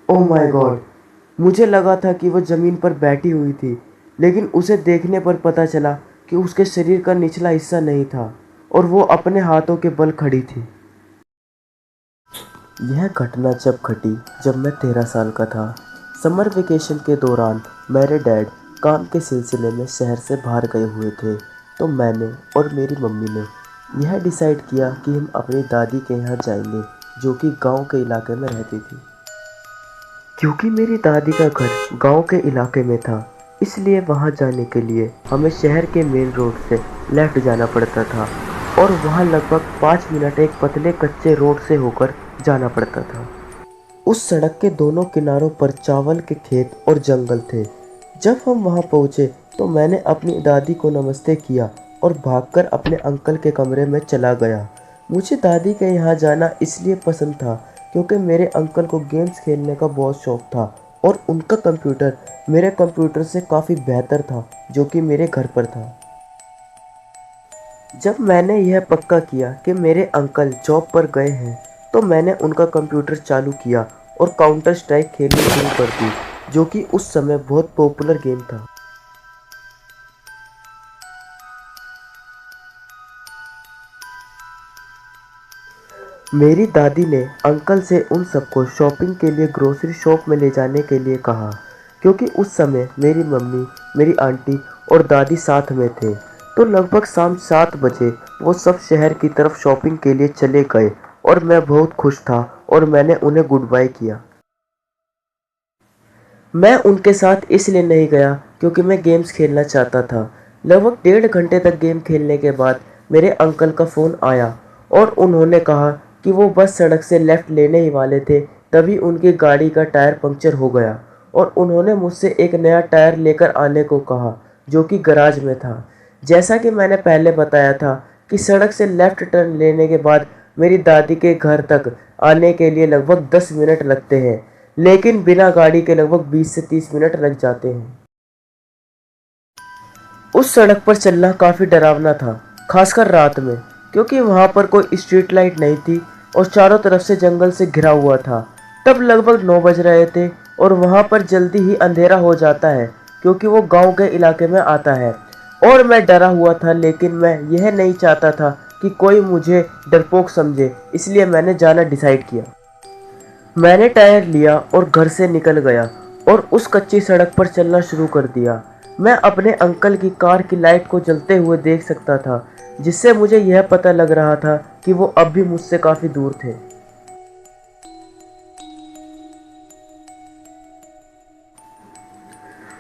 Oh my God. मुझे लगा था कि वो ज़मीन पर बैठी हुई थी, लेकिन उसे देखने पर पता चला कि उसके शरीर का निचला हिस्सा नहीं था और वो अपने हाथों के बल खड़ी थी। यह घटना जब घटी जब मैं 13 साल का था। समर वेकेशन के दौरान मेरे डैड काम के सिलसिले में शहर से बाहर गए हुए थे, तो मैंने और मेरी मम्मी ने यह डिसाइड किया कि हम अपनी दादी के यहाँ जाएंगे, जो कि गांव के इलाके में रहती थी। क्योंकि मेरी दादी का घर गांव के इलाके में था, इसलिए वहां जाने के लिए हमें शहर के मेन रोड से लेफ्ट जाना पड़ता था और वहां लगभग 5 मिनट एक पतले कच्चे रोड से होकर जाना पड़ता था। उस सड़क के दोनों किनारों पर चावल के खेत और जंगल थे। जब हम वहां पहुंचे तो मैंने अपनी दादी को नमस्ते किया और भागकर अपने अंकल के कमरे में चला गया। मुझे दादी के यहाँ जाना इसलिए पसंद था क्योंकि मेरे अंकल को गेम्स खेलने का बहुत शौक था और उनका कंप्यूटर मेरे कंप्यूटर से काफ़ी बेहतर था, जो कि मेरे घर पर था। जब मैंने यह पक्का किया कि मेरे अंकल जॉब पर गए हैं, तो मैंने उनका कंप्यूटर चालू किया और काउंटर स्ट्राइक खेलनी शुरू कर दी, जो कि उस समय बहुत पॉपुलर गेम था। मेरी दादी ने अंकल से उन सबको शॉपिंग के लिए ग्रोसरी शॉप में ले जाने के लिए कहा, क्योंकि उस समय मेरी मम्मी, मेरी आंटी और दादी साथ में थे। तो लगभग शाम 7 बजे वो सब शहर की तरफ शॉपिंग के लिए चले गए और मैं बहुत खुश था और मैंने उन्हें गुड बाय किया। मैं उनके साथ इसलिए नहीं गया क्योंकि मैं गेम्स खेलना चाहता था। लगभग 1.5 घंटे तक गेम खेलने के बाद मेरे अंकल का फ़ोन आया और उन्होंने कहा कि वो बस सड़क से लेफ़्ट लेने ही वाले थे, तभी उनकी गाड़ी का टायर पंक्चर हो गया और उन्होंने मुझसे एक नया टायर लेकर आने को कहा, जो कि गराज में था। जैसा कि मैंने पहले बताया था कि सड़क से लेफ़्ट टर्न लेने के बाद मेरी दादी के घर तक आने के लिए लगभग 10 मिनट लगते हैं, लेकिन बिना गाड़ी के लगभग 20 से 30 मिनट लग जाते हैं। उस सड़क पर चलना काफ़ी डरावना था, खासकर रात में, क्योंकि वहाँ पर कोई स्ट्रीट लाइट नहीं थी और चारों तरफ से जंगल से घिरा हुआ था। तब लगभग 9 बज रहे थे और वहाँ पर जल्दी ही अंधेरा हो जाता है, क्योंकि वो गांव के इलाके में आता है। और मैं डरा हुआ था, लेकिन मैं यह नहीं चाहता था कि कोई मुझे डरपोक समझे, इसलिए मैंने जाना डिसाइड किया। मैंने टायर लिया और घर से निकल गया और उस कच्ची सड़क पर चलना शुरू कर दिया। मैं अपने अंकल की कार की लाइट को जलते हुए देख सकता था, जिससे मुझे यह पता लग रहा था कि वो अब भी मुझसे काफ़ी दूर थे।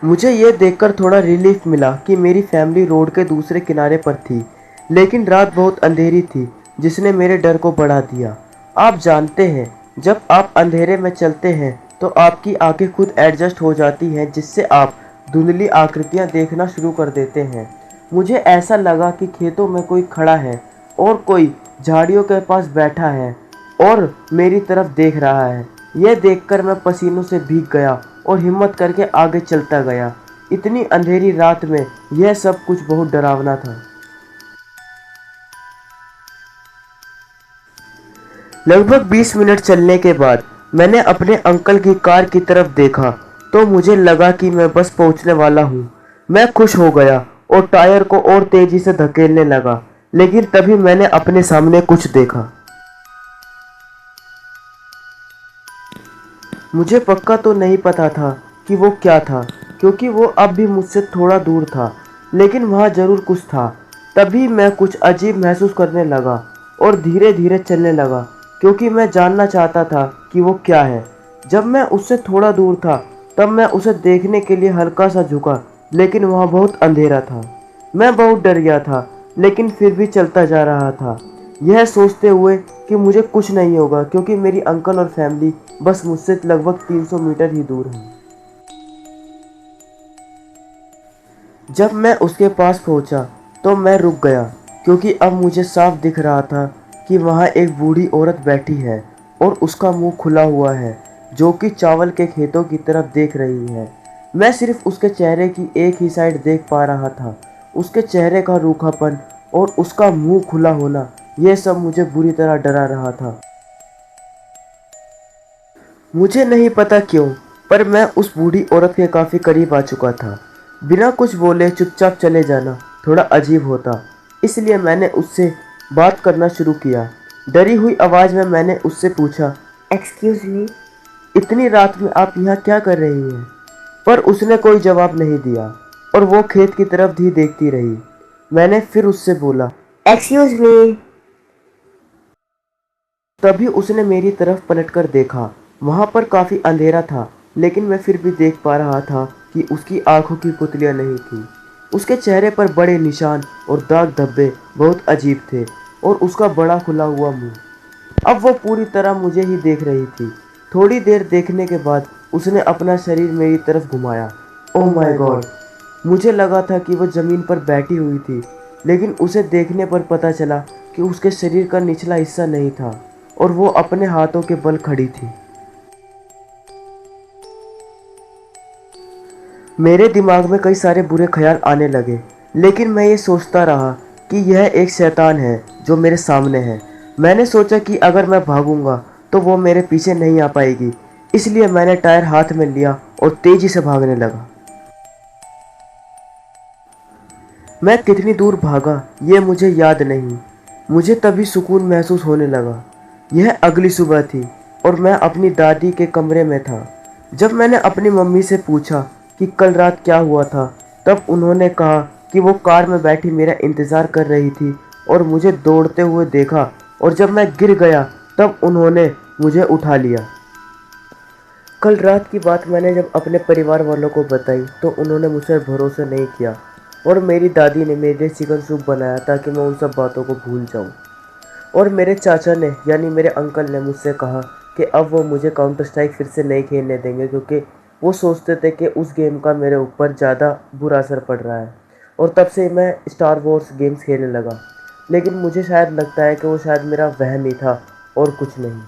मुझे यह देखकर थोड़ा रिलीफ मिला कि मेरी फैमिली रोड के दूसरे किनारे पर थी, लेकिन रात बहुत अंधेरी थी, जिसने मेरे डर को बढ़ा दिया। आप जानते हैं, जब आप अंधेरे में चलते हैं तो आपकी आंखें खुद एडजस्ट हो जाती हैं, जिससे आप धुंधली आकृतियां देखना शुरू कर देते हैं। मुझे ऐसा लगा कि खेतों में कोई खड़ा है और कोई झाड़ियों के पास बैठा है और मेरी तरफ देख रहा है। यह देखकर मैं पसीनों से भीग गया और हिम्मत करके आगे चलता गया। इतनी अंधेरी रात में यह सब कुछ बहुत डरावना था। लगभग 20 मिनट चलने के बाद मैंने अपने अंकल की कार की तरफ देखा, तो मुझे लगा कि मैं बस पहुंचने वाला हूँ। मैं खुश हो गया और टायर को और तेजी से धकेलने लगा, लेकिन तभी मैंने अपने सामने कुछ देखा। मुझे पक्का तो नहीं पता था कि वो क्या था, क्योंकि वो अब भी मुझसे थोड़ा दूर था, लेकिन वहाँ ज़रूर कुछ था। तभी मैं कुछ अजीब महसूस करने लगा और धीरे धीरे चलने लगा, क्योंकि मैं जानना चाहता था कि वो क्या है। जब मैं उससे थोड़ा दूर था, तब मैं उसे देखने के लिए हल्का सा झुका, लेकिन वहाँ बहुत अंधेरा था। मैं बहुत डर गया था, लेकिन फिर भी चलता जा रहा था, यह सोचते हुए कि मुझे कुछ नहीं होगा, क्योंकि मेरी अंकल और फैमिली बस मुझसे लगभग 300 मीटर ही दूर है। जब मैं उसके पास पहुंचा तो मैं रुक गया, क्योंकि अब मुझे साफ दिख रहा था कि वहाँ एक बूढ़ी औरत बैठी है और उसका मुंह खुला हुआ है, जो कि चावल के खेतों की तरफ देख रही है। मैं सिर्फ उसके चेहरे की एक ही साइड देख पा रहा था। उसके चेहरे का रूखापन और उसका मुंह खुला होना, यह सब मुझे बुरी तरह डरा रहा था। मुझे नहीं पता क्यों, पर मैं उस बूढ़ी औरत के काफ़ी करीब आ चुका था। बिना कुछ बोले चुपचाप चले जाना थोड़ा अजीब होता, इसलिए मैंने उससे बात करना शुरू किया। डरी हुई आवाज़ में मैंने उससे पूछा, एक्सक्यूज़ मी, इतनी रात में आप यहाँ क्या कर रही हैं? पर उसने कोई जवाब नहीं दिया और वो खेत की तरफ ही देखती रही। मैंने फिर उससे बोला, एक्सक्यूज़ मी। तभी उसने मेरी तरफ पलटकर देखा। वहां पर काफी अंधेरा था, लेकिन मैं फिर भी देख पा रहा था कि उसकी आंखों की पुतलियां नहीं थी। उसके चेहरे पर बड़े निशान और दाग धब्बे बहुत अजीब थे और उसका बड़ा खुला हुआ मुंह। अब वो पूरी तरह मुझे ही देख रही थी। थोड़ी देर देखने के बाद उसने अपना शरीर मेरी तरफ घुमाया। Oh my God! मुझे लगा था कि वो जमीन पर बैठी हुई थी, लेकिन उसे देखने पर पता चला कि उसके शरीर का निचला हिस्सा नहीं था और वो अपने हाथों के बल खड़ी थी। मेरे दिमाग में कई सारे बुरे ख्याल आने लगे, लेकिन मैं ये सोचता रहा कि यह एक शैतान है जो मेरे सामने है। मैंने सोचा कि अगर मैं भागूंगा तो वो मेरे पीछे नहीं आ पाएगी, इसलिए मैंने टायर हाथ में लिया और तेजी से भागने लगा। मैं कितनी दूर भागा ये मुझे याद नहीं। मुझे तभी सुकून महसूस होने लगा। यह अगली सुबह थी और मैं अपनी दादी के कमरे में था। जब मैंने अपनी मम्मी से पूछा कि कल रात क्या हुआ था, तब उन्होंने कहा कि वो कार में बैठी मेरा इंतज़ार कर रही थी और मुझे दौड़ते हुए देखा, और जब मैं गिर गया तब उन्होंने मुझे उठा लिया। कल रात की बात मैंने जब अपने परिवार वालों को बताई तो उन्होंने मुझसे भरोसा नहीं किया और मेरी दादी ने मेरे लिए चिकन सूप बनाया ताकि मैं उन सब बातों को भूल जाऊं। और मेरे चाचा ने यानी मेरे अंकल ने मुझसे कहा कि अब वो मुझे काउंटर स्ट्राइक फिर से नहीं खेलने देंगे, क्योंकि वो सोचते थे कि उस गेम का मेरे ऊपर ज़्यादा बुरा असर पड़ रहा है। और तब से मैं स्टार वॉर्स गेम्स खेलने लगा, लेकिन मुझे शायद लगता है कि वो शायद मेरा वहम ही था और कुछ नहीं।